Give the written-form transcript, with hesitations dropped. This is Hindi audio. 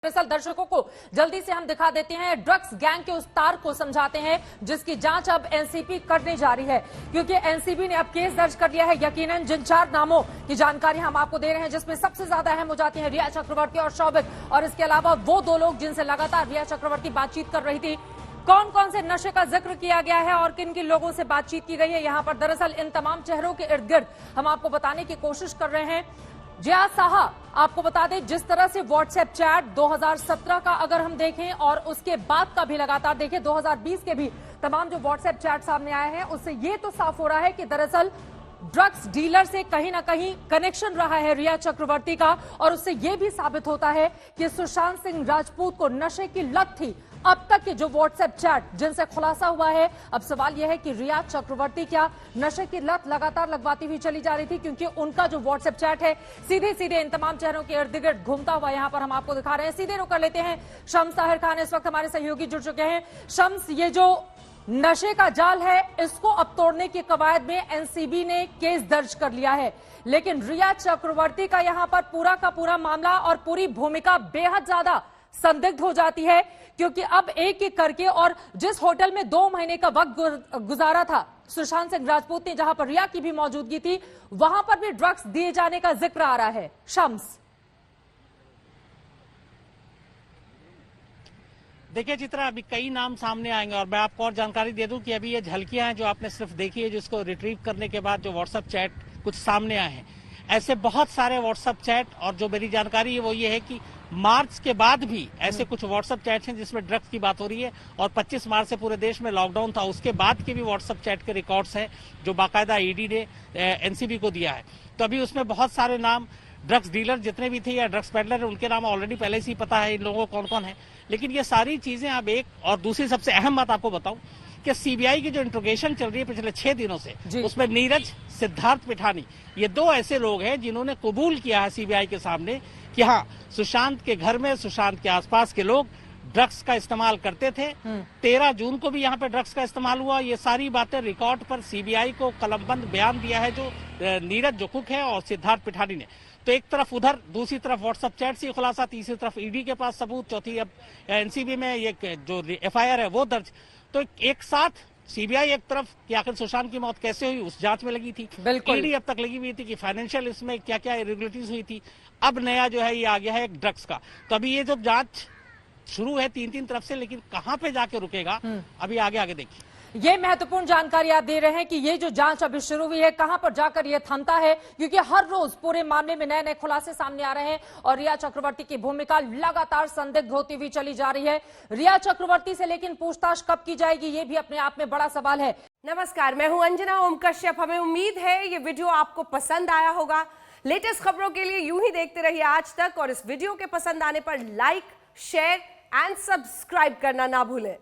दरअसल दर्शकों को जल्दी से हम दिखा देते हैं, ड्रग्स गैंग के उस तार को समझाते हैं जिसकी जांच अब एनसीबी करने जा रही है, क्योंकि एनसीबी ने अब केस दर्ज कर लिया है। यकीनन जिन 4 नामों की जानकारी हम आपको दे रहे हैं, जिसमें सबसे ज्यादा अहम हो जाती है रिया चक्रवर्ती और शौविक, और इसके अलावा वो 2 लोग जिनसे लगातार रिया चक्रवर्ती बातचीत कर रही थी। कौन कौन से नशे का जिक्र किया गया है और किन किन लोगों से बातचीत की गई है, यहां पर दरअसल इन तमाम चेहरों के इर्द गिर्द हम आपको बताने की कोशिश कर रहे हैं। जिया साहा, आपको बता दें, जिस तरह से व्हाट्सएप चैट 2017 का अगर हम देखें और उसके बाद का भी लगातार देखें, 2020 के भी तमाम जो व्हाट्सएप चैट सामने आए हैं, उससे ये तो साफ हो रहा है कि दरअसल ड्रग्स डीलर से कहीं ना कहीं कनेक्शन रहा है रिया चक्रवर्ती का, और उससे यह भी साबित होता है कि सुशांत सिंह राजपूत को नशे की लत थी। अब तक के जो व्हाट्सएप चैट जिनसे खुलासा हुआ है, अब सवाल यह है कि रिया चक्रवर्ती क्या नशे की लत लगातार लगवाती हुई चली जा रही थी, क्योंकि उनका जो व्हाट्सएप चैट है सीधे सीधे इन तमाम चेहरों के इर्द गिर्द घूमता हुआ यहां पर हम आपको दिखा रहे हैं। सीधे रुक कर लेते हैं, शम्स ताहिर खान इस वक्त हमारे सहयोगी जुड़ चुके हैं। शम्स, ये जो नशे का जाल है, इसको अब तोड़ने की कवायद में एनसीबी ने केस दर्ज कर लिया है, लेकिन रिया चक्रवर्ती का यहां पर पूरा का पूरा मामला और पूरी भूमिका बेहद ज्यादा संदिग्ध हो जाती है, क्योंकि अब एक एक करके, और जिस होटल में 2 महीने का वक्त गुजारा था सुशांत सिंह राजपूत ने, जहां पर रिया की भी मौजूदगी थी, वहां पर भी ड्रग्स दिए जाने का जिक्र आ रहा है। शम्स, देखिए चित्रा, अभी कई नाम सामने आएंगे और मैं आपको और जानकारी दे दूं कि अभी ये झलकियां हैं जो आपने सिर्फ देखी है, जिसको रिट्रीव करने के बाद जो व्हाट्सएप चैट कुछ सामने आए हैं, ऐसे बहुत सारे व्हाट्सएप चैट, और जो मेरी जानकारी है वो ये है कि मार्च के बाद भी ऐसे कुछ व्हाट्सएप चैट्स हैं जिसमें ड्रग्स की बात हो रही है, और 25 मार्च से पूरे देश में लॉकडाउन था, उसके बाद के भी व्हाट्सएप चैट के रिकॉर्ड्स हैं जो बाकायदा ईडी ने एनसीबी को दिया है। तो अभी उसमें बहुत सारे नाम ड्रग्स डीलर जितने भी थे या ड्रग्स पेडलर, उनके नाम ऑलरेडी पहले से ही पता है इन लोगों को कौन कौन है। लेकिन ये सारी चीजें अब एक, और दूसरी सबसे अहम बात आपको बताऊं कि सीबीआई की जो इंट्रोगेशन चल रही है पिछले 6 दिनों से, उसमें नीरज, सिद्धार्थ पिठानी, ये 2 ऐसे लोग हैं जिन्होंने कबूल किया है सीबीआई के सामने कि हाँ, सुशांत के घर में, सुशांत के आसपास के लोग ड्रग्स का इस्तेमाल करते थे। 13 जून को भी यहाँ पे ड्रग्स का इस्तेमाल हुआ। ये सारी बातें रिकॉर्ड पर सीबीआई को कलमबंद बयान दिया है जो नीरज जोकुक है और सिद्धार्थ पिठानी ने। तो एक तरफ उधर, दूसरी तरफ व्हाट्सएप चैट से खुलासा, तीसरी तरफ ईडी के पास सबूत, चौथी अब एनसीबी में ये जो एफआईआर है वो दर्ज। तो एक साथ सीबीआई एक तरफ कि आखिर सुशांत की मौत कैसे हुई उस जांच में लगी थी, ईडी अब तक लगी हुई थी कि फाइनेंशियल इसमें क्या क्या इरेगुलरिटीज हुई थी। अब नया जो है ये आ गया है एक ड्रग्स का। तो अभी ये जब जांच शुरू है 3 तरफ से, लेकिन कहां पे जाके रुकेगा अभी आगे आगे देखिए। ये महत्वपूर्ण जानकारी आप दे रहे हैं कि ये जो जांच अभी शुरू हुई है, कहां पर जाकर ये थमता है, क्योंकि हर रोज पूरे मामले में नए नए खुलासे सामने आ रहे हैं और रिया चक्रवर्ती की भूमिका लगातार संदिग्ध होती हुई चली जा रही है। रिया चक्रवर्ती से लेकिन पूछताछ कब की जाएगी, ये भी अपने आप में बड़ा सवाल है। नमस्कार, मैं हूं अंजना ओम कश्यप। हमें उम्मीद है ये वीडियो आपको पसंद आया होगा। लेटेस्ट खबरों के लिए यूं ही देखते रहिए आज तक, और इस वीडियो के पसंद आने पर लाइक, शेयर एंड सब्सक्राइब करना ना भूलें।